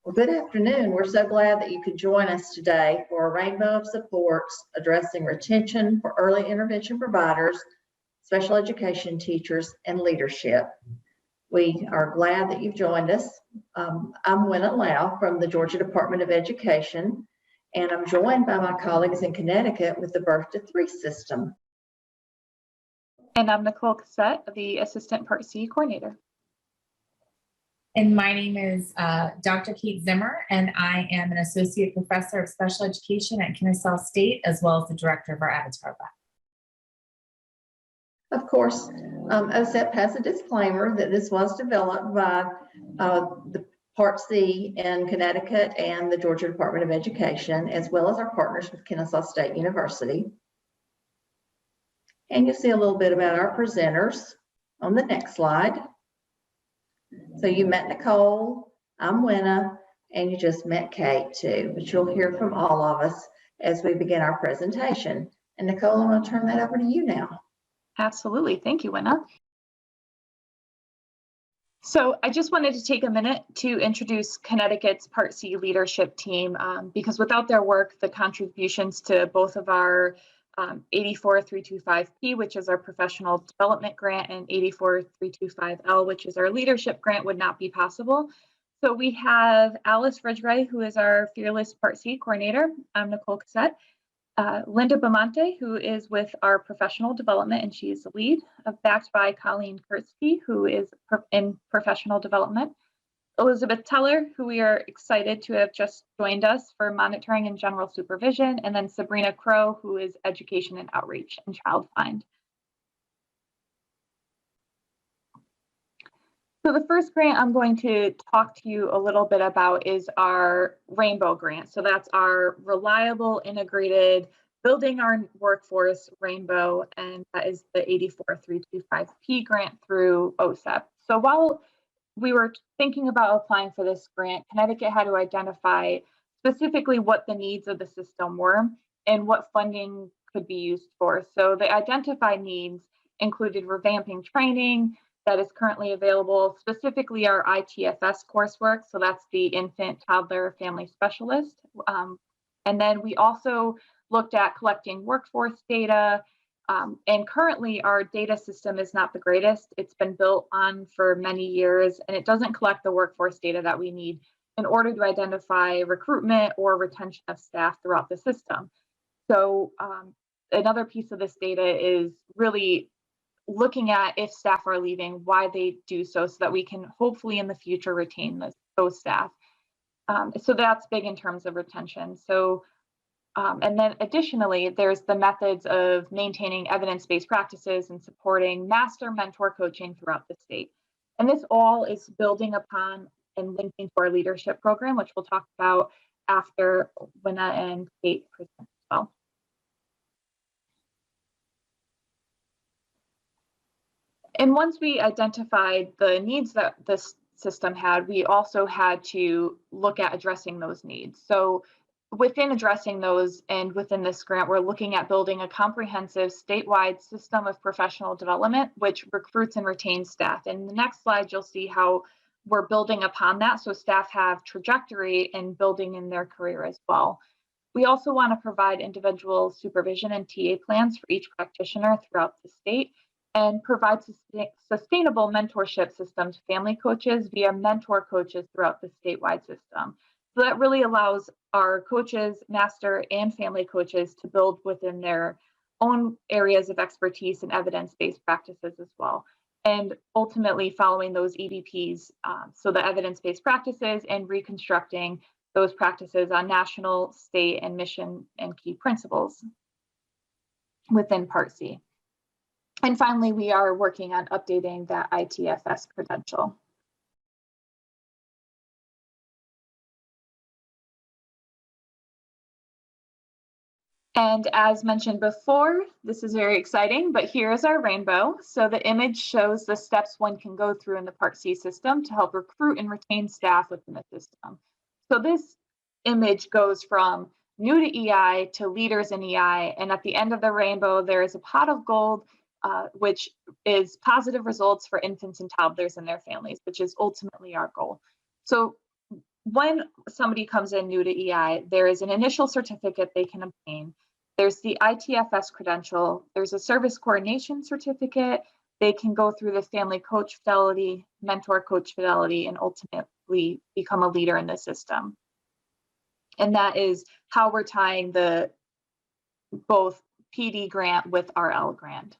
Well, good afternoon. We're so glad that you could join us today for a rainbow of supports addressing retention for early intervention providers, special education teachers, and leadership. We are glad that you've joined us. I'm Winna Lau from the Georgia Department of Education, and I'm joined by my colleagues in Connecticut with the Birth to 3 system. And I'm Nicole Cassette, the Assistant Part C Coordinator. And my name is Dr. Kate Zimmer, and I am an Associate Professor of Special Education at Kennesaw State, as well as the Director of our Avatar Lab. Of course, OSEP has a disclaimer that this was developed by the Part C in Connecticut and the Georgia Department of Education, as well as our partners with Kennesaw State University. And you'll see a little bit about our presenters on the next slide. So you met Nicole, I'm Winna, and you just met Kate too, but you'll hear from all of us as we begin our presentation. And Nicole, I'm going to turn that over to you now. Absolutely. Thank you, Winna. So I just wanted to take a minute to introduce Connecticut's Part C leadership team, because without their work, the contributions to both of our 84325P, which is our professional development grant, and 84325L, which is our leadership grant, would not be possible. So we have Alice Ridgway, who is our Fearless Part C coordinator. I'm Nicole Cassette. Linda Bamonte, who is with our professional development, and she is the lead, backed by Colleen Kurtzke, who is in professional development. Elizabeth Teller, who we are excited to have just joined us for monitoring and general supervision, and then Sabrina Crow, who is education and outreach and child find. So the first grant I'm going to talk to you a little bit about is our Rainbow grant. So that's our reliable, integrated, building our workforce Rainbow, and that is the 84325P grant through OSEP. So while we were thinking about applying for this grant, Connecticut had to identify specifically what the needs of the system were and what funding could be used for. So the identified needs included revamping training that is currently available, specifically our ITFS coursework. So that's the infant, toddler, family specialist. And then we also looked at collecting workforce data. And currently our data system is not the greatest. It's been built on for many years, and it doesn't collect the workforce data that we need in order to identify recruitment or retention of staff throughout the system. So another piece of this data is really looking at if staff are leaving, why they do so that we can hopefully in the future retain those staff. So that's big in terms of retention. So and then additionally, there's the methods of maintaining evidence-based practices and supporting master mentor coaching throughout the state. And this all is building upon and linking to our leadership program, which we'll talk about after Winna and Kate present as well. And once we identified the needs that this system had, we also had to look at addressing those needs. So within addressing those and within this grant, we're looking at building a comprehensive statewide system of professional development, which recruits and retains staff. And in the next slide, you'll see how we're building upon that. So staff have trajectory and building in their career as well. We also want to provide individual supervision and TA plans for each practitioner throughout the state and provide sustainable mentorship system to family coaches via mentor coaches throughout the statewide system. So that really allows our coaches, master and family coaches to build within their own areas of expertise and evidence-based practices as well. And ultimately following those EDPs, so the evidence-based practices and reconstructing those practices on national, state, and mission and key principles within Part C. And finally, we are working on updating that ITFS credential. And as mentioned before, this is very exciting, but here is our rainbow. So the image shows the steps one can go through in the Part C system to help recruit and retain staff within the system. So this image goes from new to EI to leaders in EI. And at the end of the rainbow, there is a pot of gold, which is positive results for infants and toddlers and their families, which is ultimately our goal. So when somebody comes in new to EI, there is an initial certificate they can obtain. There's the ITFS credential, there's a service coordination certificate. They can go through the family coach fidelity, mentor coach fidelity, and ultimately become a leader in the system. And that is how we're tying the both PD grant with RL grant.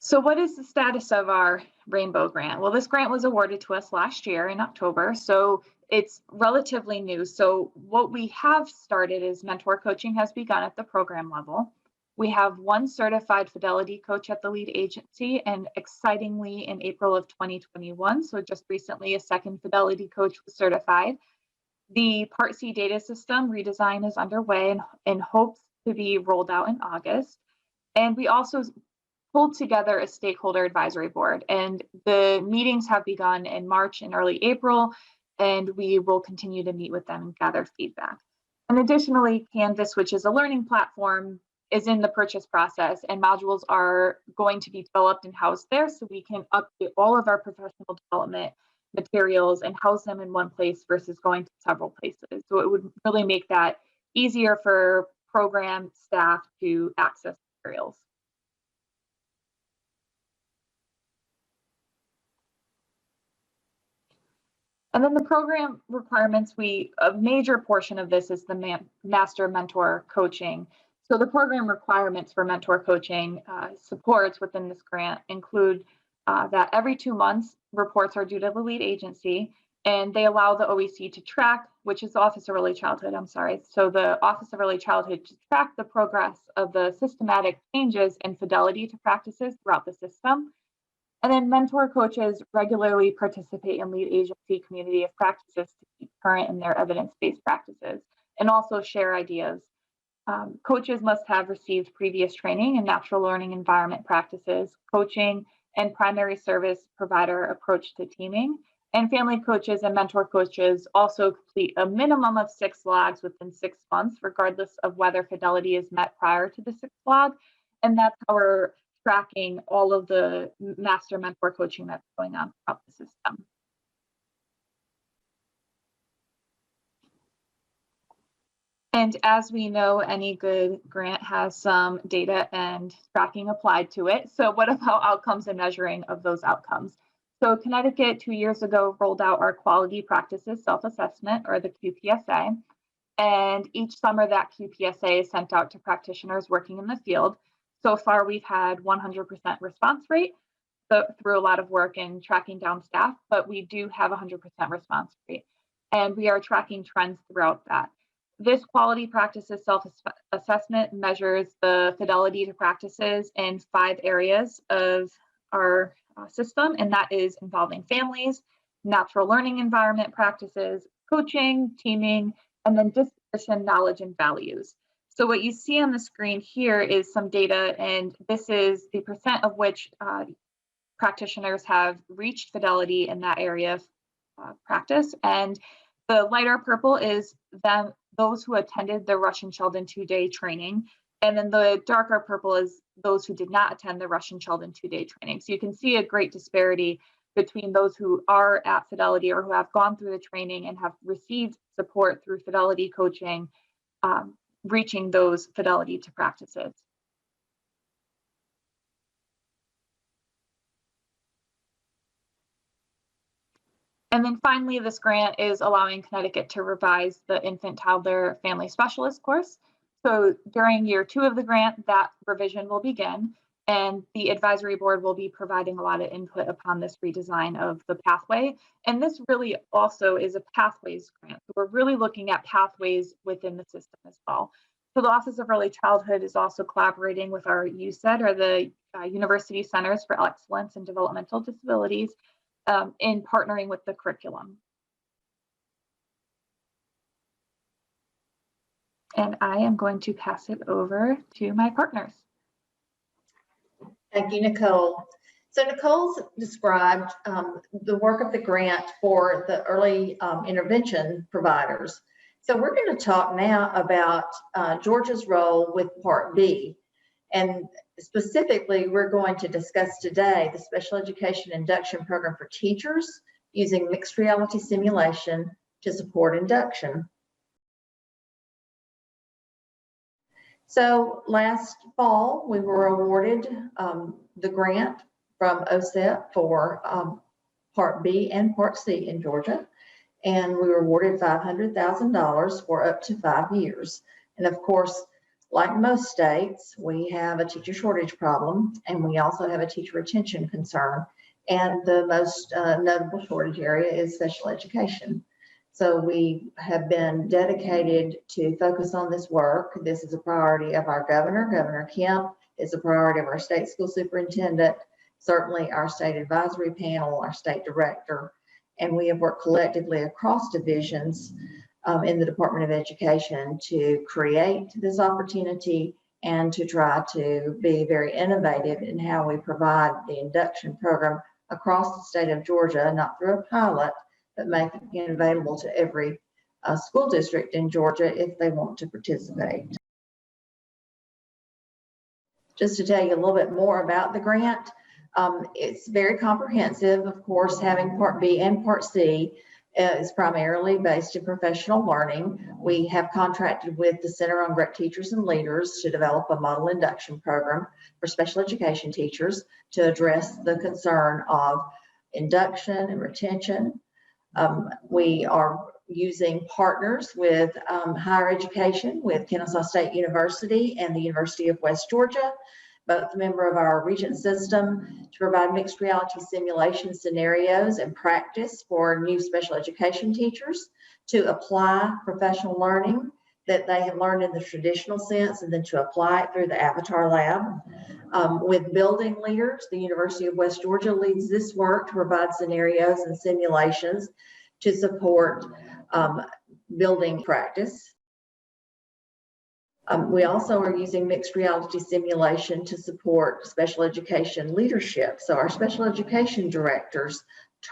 So what is the status of our Rainbow grant? Well, this grant was awarded to us last year in October, so it's relatively new. So what we have started is mentor coaching has begun at the program level. We have one certified fidelity coach at the lead agency, and excitingly in April of 2021, so just recently, a second fidelity coach was certified. The Part C data system redesign is underway and hopes to be rolled out in August. And we also pulled together a stakeholder advisory board, and the meetings have begun in March and early April, and we will continue to meet with them and gather feedback. And additionally, Canvas, which is a learning platform, is in the purchase process, and modules are going to be developed and housed there so we can update all of our professional development materials and house them in one place versus going to several places. So it would really make that easier for program staff to access materials. And then the program requirements, a major portion of this is the master mentor coaching. So the program requirements for mentor coaching supports within this grant include that every 2 months, reports are due to the lead agency, and they allow the OEC to track, which is the Office of Early Childhood, I'm sorry. So the Office of Early Childhood to track the progress of the systematic changes and fidelity to practices throughout the system. And then mentor coaches regularly participate in lead agency community of practices to keep current in their evidence-based practices and also share ideas. Coaches must have received previous training in natural learning environment practices, coaching, and primary service provider approach to teaming. And family coaches and mentor coaches also complete a minimum of 6 logs within 6 months, regardless of whether fidelity is met prior to the 6th log. And that's how we're tracking all of the master mentor coaching that's going on throughout the system. And as we know, any good grant has some data and tracking applied to it. So what about outcomes and measuring of those outcomes? So Connecticut 2 years ago rolled out our quality practices self-assessment, or the QPSA. And each summer that QPSA is sent out to practitioners working in the field. So far, we've had 100% response rate through a lot of work in tracking down staff, but we do have 100% response rate. And we are tracking trends throughout that. This quality practices self-assessment measures the fidelity to practices in 5 areas of our system, and that is involving families, natural learning environment practices, coaching, teaming, and then disposition, knowledge, and values. So what you see on the screen here is some data, and this is the percent of which practitioners have reached fidelity in that area of practice. And the lighter purple is those who attended the Rush and Sheldon 2-day training. And then the darker purple is those who did not attend the Rush and Sheldon 2-day training. So you can see a great disparity between those who are at fidelity or who have gone through the training and have received support through fidelity coaching, reaching those fidelity to practices. And then finally, this grant is allowing Connecticut to revise the infant toddler family specialist course. So during year 2 of the grant, that revision will begin, and the advisory board will be providing a lot of input upon this redesign of the pathway. And this really also is a pathways grant. So we're really looking at pathways within the system as well. So the Office of Early Childhood is also collaborating with our UCED, or the University Centers for Excellence in Developmental Disabilities, in partnering with the curriculum. And I am going to pass it over to my partners. Thank you, Nicole. So Nicole's described the work of the grant for the early intervention providers. So we're going to talk now about Georgia's role with Part B. And Specifically, we're going to discuss today the special education induction program for teachers using mixed reality simulation to support induction. So last fall, we were awarded the grant from OSEP for Part B and Part C in Georgia, and we were awarded $500,000 for up to 5 years. And of course, like most states, we have a teacher shortage problem, and we also have a teacher retention concern. And the most notable shortage area is special education. So we have been dedicated to focus on this work. This is a priority of our governor. Governor Kemp is a priority of our state school superintendent, certainly our state advisory panel, our state director, and we have worked collectively across divisions in the Department of Education to create this opportunity and to try to be very innovative in how we provide the induction program across the state of Georgia, not through a pilot, but making it available to every school district in Georgia if they want to participate. Just to tell you a little bit more about the grant, it's very comprehensive. Of course, having Part B and Part C is primarily based in professional learning. We have contracted with the Center on Great Teachers and Leaders to develop a model induction program for special education teachers to address the concern of induction and retention. We are using partners with higher education, with Kennesaw State University and the University of West Georgia, both a member of our Regent system, to provide mixed reality simulation scenarios and practice for new special education teachers to apply professional learning that they have learned in the traditional sense and then to apply it through the Avatar Lab. With building leaders, the University of West Georgia leads this work to provide scenarios and simulations to support building practice. We also are using mixed reality simulation to support special education leadership. So our special education directors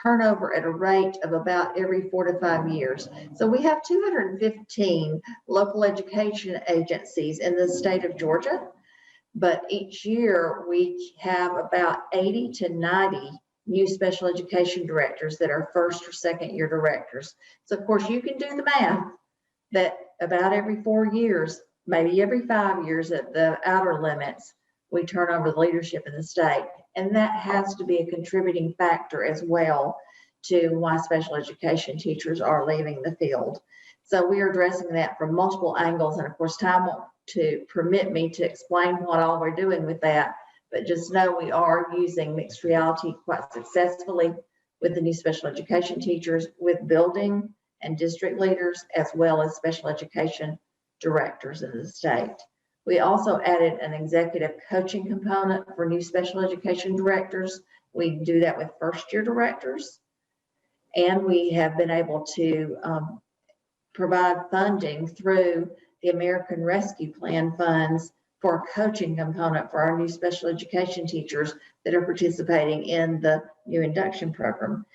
turn over at a rate of about every 4 to 5 years. So we have 215 local education agencies in the state of Georgia, but each year we have about 80 to 90 new special education directors that are first or second year directors. So of course you can do the math that about every 4 years, maybe every 5 years at the outer limits, we turn over the leadership in the state. And that has to be a contributing factor as well to why special education teachers are leaving the field. So we are addressing that from multiple angles. And of course, time won't to permit me to explain what all we're doing with that, but just know we are using mixed reality quite successfully with the new special education teachers, with building and district leaders, as well as special education directors in the state. We also added an executive coaching component for new special education directors. We do that with first year directors. And we have been able to provide funding through the American Rescue Plan funds for a coaching component for our new special education teachers that are participating in the new induction program.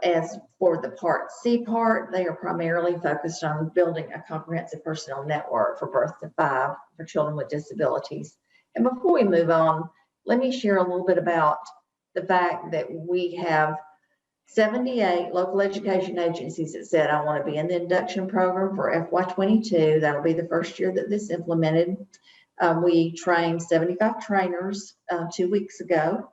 As for the Part C part, they are primarily focused on building a comprehensive personnel network for birth to 5 for children with disabilities. And before we move on, let me share a little bit about the fact that we have 78 local education agencies that said, I want to be in the induction program for FY22. That'll be the first year that this implemented. We trained 75 trainers 2 weeks ago,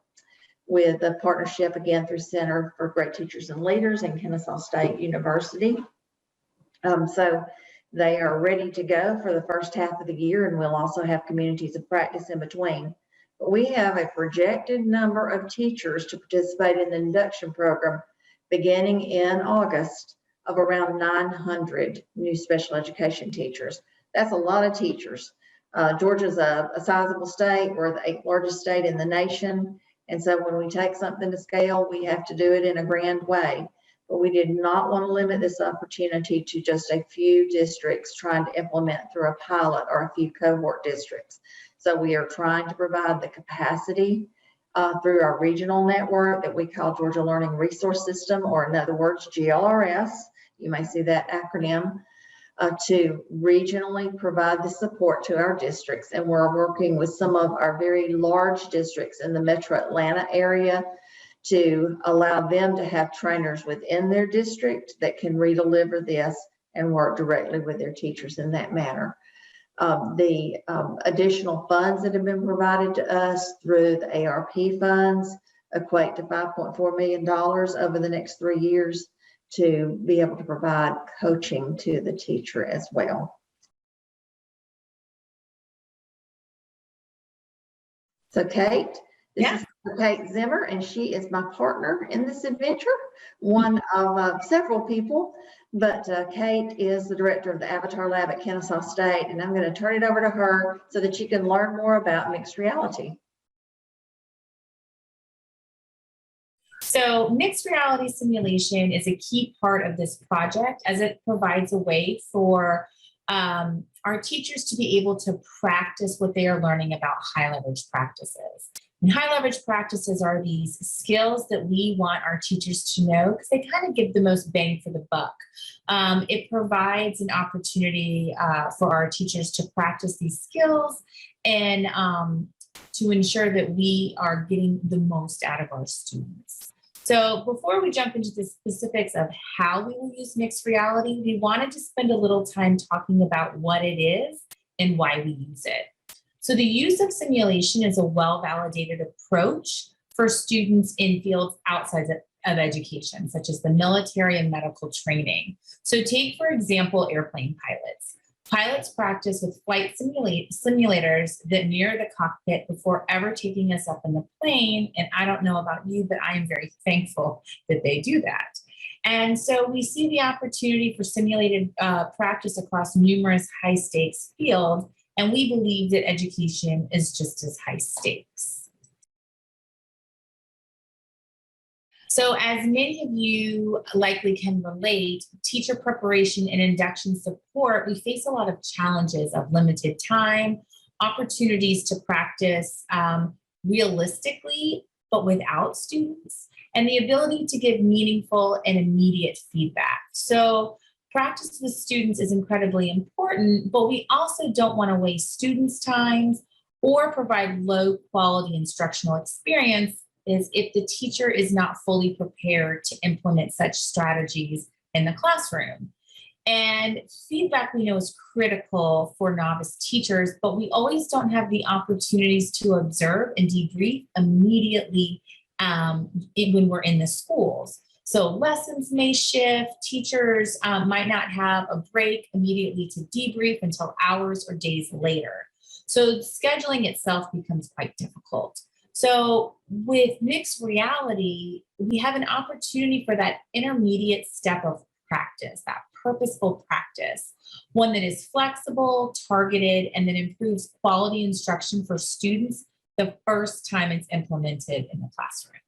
with a partnership again through Center for Great Teachers and Leaders and Kennesaw State University. So they are ready to go for the first half of the year, and we'll also have communities of practice in between. But we have a projected number of teachers to participate in the induction program beginning in August of around 900 new special education teachers. That's a lot of teachers. Georgia's a sizable state. We're the 8th largest state in the nation. And so when we take something to scale, we have to do it in a grand way. But we did not want to limit this opportunity to just a few districts trying to implement through a pilot or a few cohort districts. So we are trying to provide the capacity through our regional network that we call Georgia Learning Resource System, or in other words, GLRS. You may see that acronym. to regionally provide the support to our districts. And we're working with some of our very large districts in the Metro Atlanta area to allow them to have trainers within their district that can redeliver this and work directly with their teachers in that manner. The additional funds that have been provided to us through the ARP funds equate to $5.4 million over the next 3 years to be able to provide coaching to the teacher as well. So Kate, this is Kate Zimmer, and she is my partner in this adventure, one of several people, but Kate is the director of the Avatar Lab at Kennesaw State, and I'm going to turn it over to her so that you can learn more about mixed reality. So mixed reality simulation is a key part of this project as it provides a way for our teachers to be able to practice what they are learning about high leverage practices. And high leverage practices are these skills that we want our teachers to know because they kind of give the most bang for the buck. It provides an opportunity for our teachers to practice these skills and to ensure that we are getting the most out of our students. So before we jump into the specifics of how we will use mixed reality, we wanted to spend a little time talking about what it is and why we use it. So the use of simulation is a well-validated approach for students in fields outside of education, such as the military and medical training. So take, for example, airplane pilots. Pilots practice with flight simulators that mirror the cockpit before ever taking us up in the plane. And I don't know about you, but I am very thankful that they do that. And so we see the opportunity for simulated practice across numerous high stakes fields. And we believe that education is just as high stakes. So as many of you likely can relate, teacher preparation and induction support, we face a lot of challenges of limited time, opportunities to practice realistically, but without students, and the ability to give meaningful and immediate feedback. So practice with students is incredibly important, but we also don't want to waste students' time or provide low quality instructional experience is if the teacher is not fully prepared to implement such strategies in the classroom. And feedback we know is critical for novice teachers, but we always don't have the opportunities to observe and debrief immediately when we're in the schools. So lessons may shift, teachers might not have a break immediately to debrief until hours or days later. So scheduling itself becomes quite difficult. So with mixed reality, we have an opportunity for that intermediate step of practice, that purposeful practice, one that is flexible, targeted, and that improves quality instruction for students the first time it's implemented in the classroom.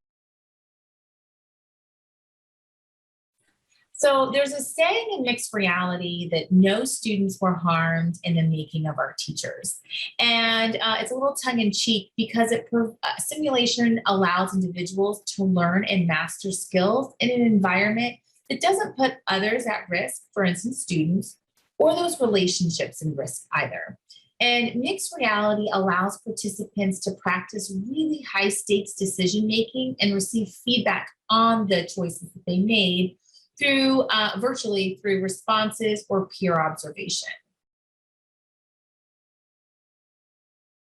So there's a saying in mixed reality that no students were harmed in the making of our teachers. And it's a little tongue in cheek because simulation allows individuals to learn and master skills in an environment that doesn't put others at risk, for instance, students, or those relationships in risk either. And mixed reality allows participants to practice really high stakes decision-making and receive feedback on the choices that they made through virtually through responses or peer observation.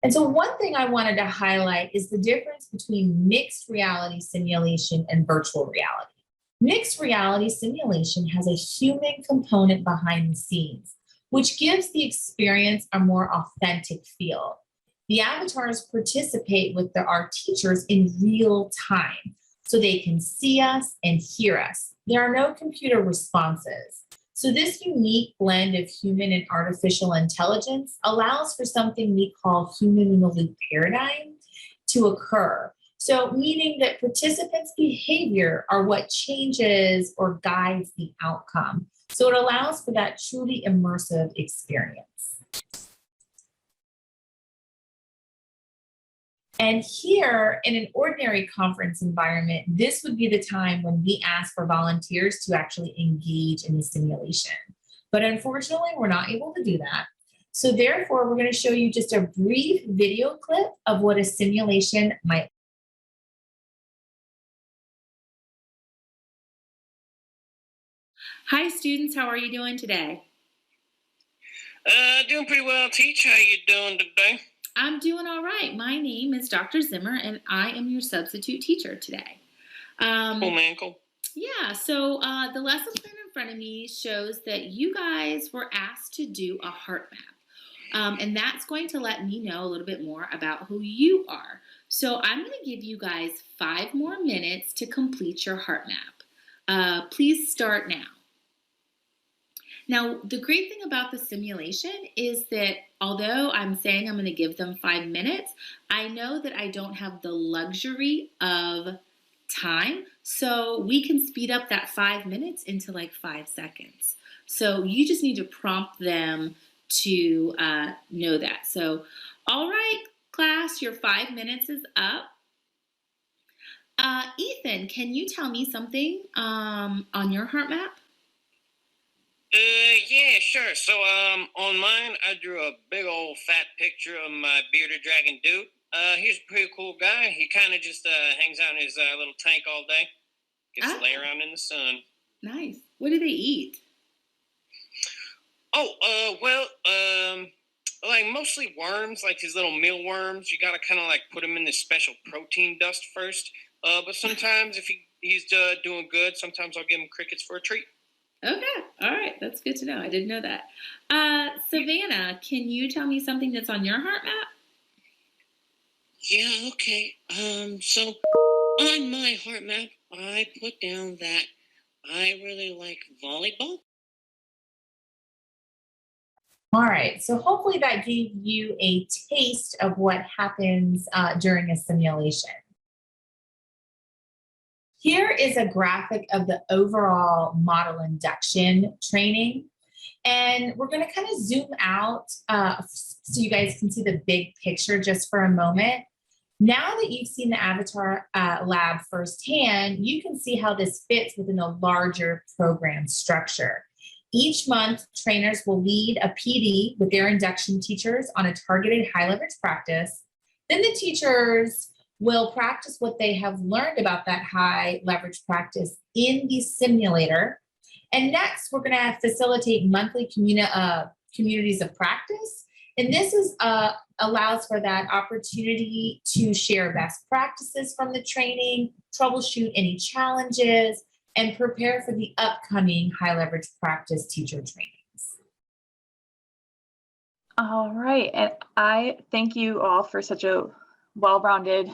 And so one thing I wanted to highlight is the difference between mixed reality simulation and virtual reality. Mixed reality simulation has a human component behind the scenes, which gives the experience a more authentic feel. The avatars participate with our teachers in real time, so they can see us and hear us. There are no computer responses. So this unique blend of human and artificial intelligence allows for something we call human in the loop paradigm to occur. So meaning that participants' behavior are what changes or guides the outcome. So it allows for that truly immersive experience. And here in an ordinary conference environment, this would be the time when we ask for volunteers to actually engage in the simulation. But unfortunately, we're not able to do that. So therefore, we're going to show you just a brief video clip of what a simulation might. Hi, students. How are you doing today? Doing pretty well, Teach. How you doing today? I'm doing all right. My name is Dr. Zimmer, and I am your substitute teacher today. Cool, man. Cool. Yeah, so the lesson plan in front of me shows that you guys were asked to do a heart map. And that's going to let me know a little bit more about who you are. So I'm going to give you guys 5 more minutes to complete your heart map. Please start now. Now, the great thing about the simulation is that although I'm saying I'm going to give them 5 minutes, I know that I don't have the luxury of time, so we can speed up that 5 minutes into like 5 seconds. So you just need to prompt them to know that. So, all right, class, your 5 minutes is up. Ethan, can you tell me something on your heart map? Yeah, sure. So, on mine, I drew a big old fat picture of my bearded dragon dude. He's a pretty cool guy. He kind of just hangs out in his little tank all day. Gets to lay around in the sun. Nice. What do they eat? Like mostly worms, like these little mealworms. You gotta kind of like put him in this special protein dust first. But sometimes if he's doing good, sometimes I'll give him crickets for a treat. Okay. All right. That's good to know. I didn't know that. Savannah, can you tell me something that's on your heart map? Yeah, okay. So on my heart map, I put down that I really like volleyball. All right. So hopefully that gave you a taste of what happens during a simulation. Here is a graphic of the overall model induction training. And we're going to kind of zoom out so you guys can see the big picture just for a moment. Now that you've seen the Avatar lab firsthand, you can see how this fits within a larger program structure. Each month, trainers will lead a PD with their induction teachers on a targeted high leverage practice. Then the teachers will practice what they have learned about that high leverage practice in the simulator. And next, we're going to facilitate monthly communities of practice. And this is allows for that opportunity to share best practices from the training, troubleshoot any challenges, and prepare for the upcoming high leverage practice teacher trainings. All right, and I thank you all for such a well-rounded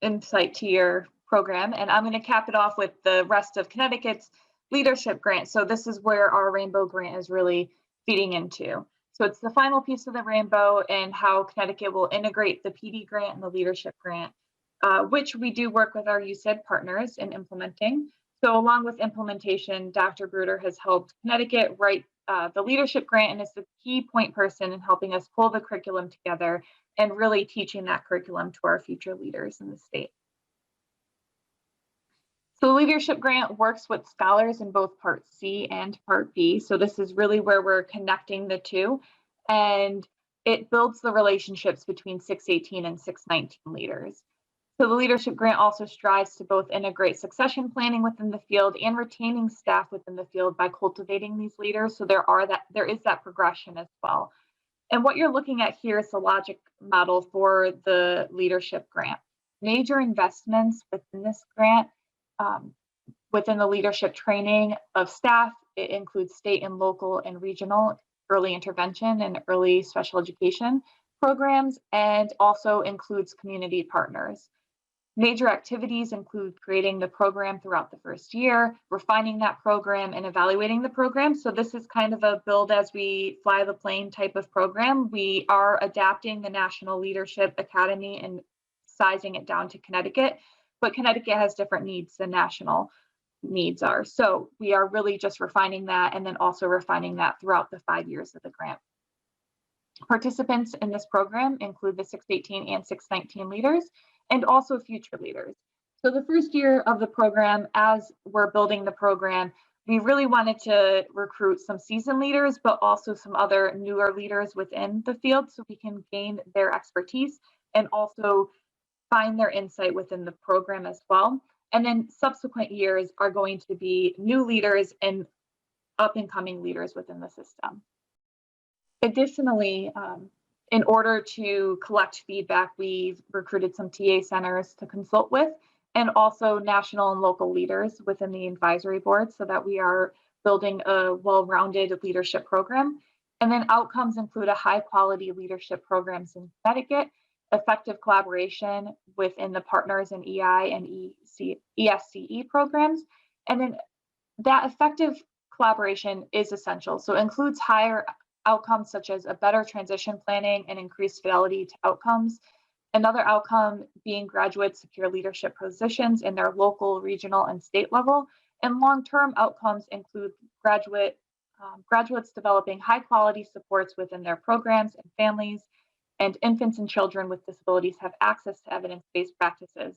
insight to your program. And I'm going to cap it off with the rest of Connecticut's leadership grant. So this is where our rainbow grant is really feeding into. So it's the final piece of the rainbow and how Connecticut will integrate the PD grant and the leadership grant, which we do work with our USAID partners in implementing. So along with implementation, Dr. Bruder has helped Connecticut write the leadership grant and is the key point person in helping us pull the curriculum together and really teaching that curriculum to our future leaders in the state. So the leadership grant works with scholars in both Part C and Part B. So this is really where we're connecting the two, and it builds the relationships between 618 and 619 leaders. So the leadership grant also strives to both integrate succession planning within the field and retaining staff within the field by cultivating these leaders. So there is that progression as well. And what you're looking at here is the logic model for the leadership grant. Major investments within this grant, within the leadership training of staff, it includes state and local and regional early intervention and early special education programs, and also includes community partners. Major activities include creating the program throughout the first year, refining that program, and evaluating the program. So this is kind of a build as we fly the plane type of program. We are adapting the National Leadership Academy and sizing it down to Connecticut, but Connecticut has different needs than national needs are. So we are really just refining that and then also refining that throughout the 5 years of the grant. Participants in this program include the 618 and 619 leaders and also future leaders. So the first year of the program, as we're building the program, we really wanted to recruit some seasoned leaders, but also some other newer leaders within the field so we can gain their expertise and also find their insight within the program as well. And then subsequent years are going to be new leaders and up and coming leaders within the system. Additionally, in order to collect feedback, we've recruited some TA centers to consult with, and also national and local leaders within the advisory board so that we are building a well-rounded leadership program. And then outcomes include a high-quality leadership programs in Connecticut, effective collaboration within the partners in EI and ESCE programs. And then that effective collaboration is essential. So it includes higher outcomes such as a better transition planning and increased fidelity to outcomes. Another outcome being graduates secure leadership positions in their local, regional, and state level. And long-term outcomes include graduates developing high-quality supports within their programs and families, and infants and children with disabilities have access to evidence-based practices.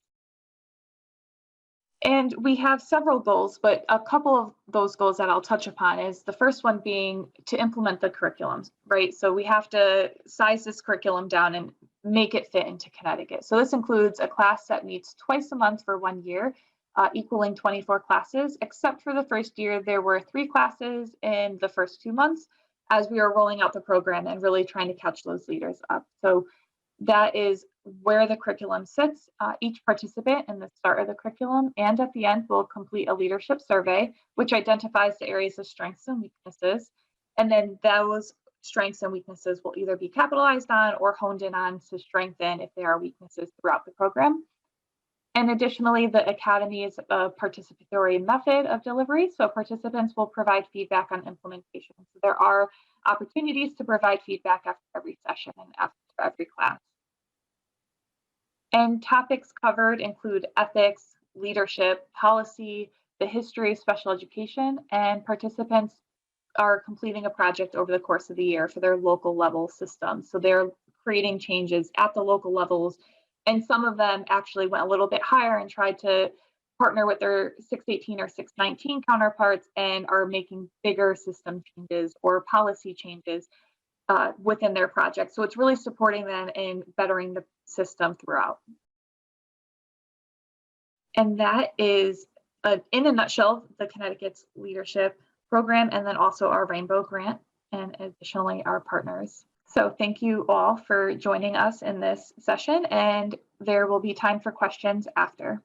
And we have several goals, but a couple of those goals that I'll touch upon is the first one being to implement the curriculums, right? So we have to size this curriculum down and make it fit into Connecticut. So this includes a class that meets twice a month for 1 year, equaling 24 classes, except for the first year, there were 3 classes in the first 2 months as we are rolling out the program and really trying to catch those leaders up. So that is where the curriculum sits. Each participant in the start of the curriculum and at the end will complete a leadership survey, which identifies the areas of strengths and weaknesses. And then those strengths and weaknesses will either be capitalized on or honed in on to strengthen if there are weaknesses throughout the program. And additionally, the Academy is a participatory method of delivery. So participants will provide feedback on implementation. So there are opportunities to provide feedback after every session and after every class. And topics covered include ethics, leadership, policy, the history of special education, and participants are completing a project over the course of the year for their local level system. So they're creating changes at the local levels, and some of them actually went a little bit higher and tried to partner with their 618 or 619 counterparts and are making bigger system changes or policy changes within their project. So it's really supporting them in bettering the system throughout. And that is, in a nutshell, the Connecticut's leadership program, and then also our Rainbow Grant, and additionally our partners. So thank you all for joining us in this session, and there will be time for questions after.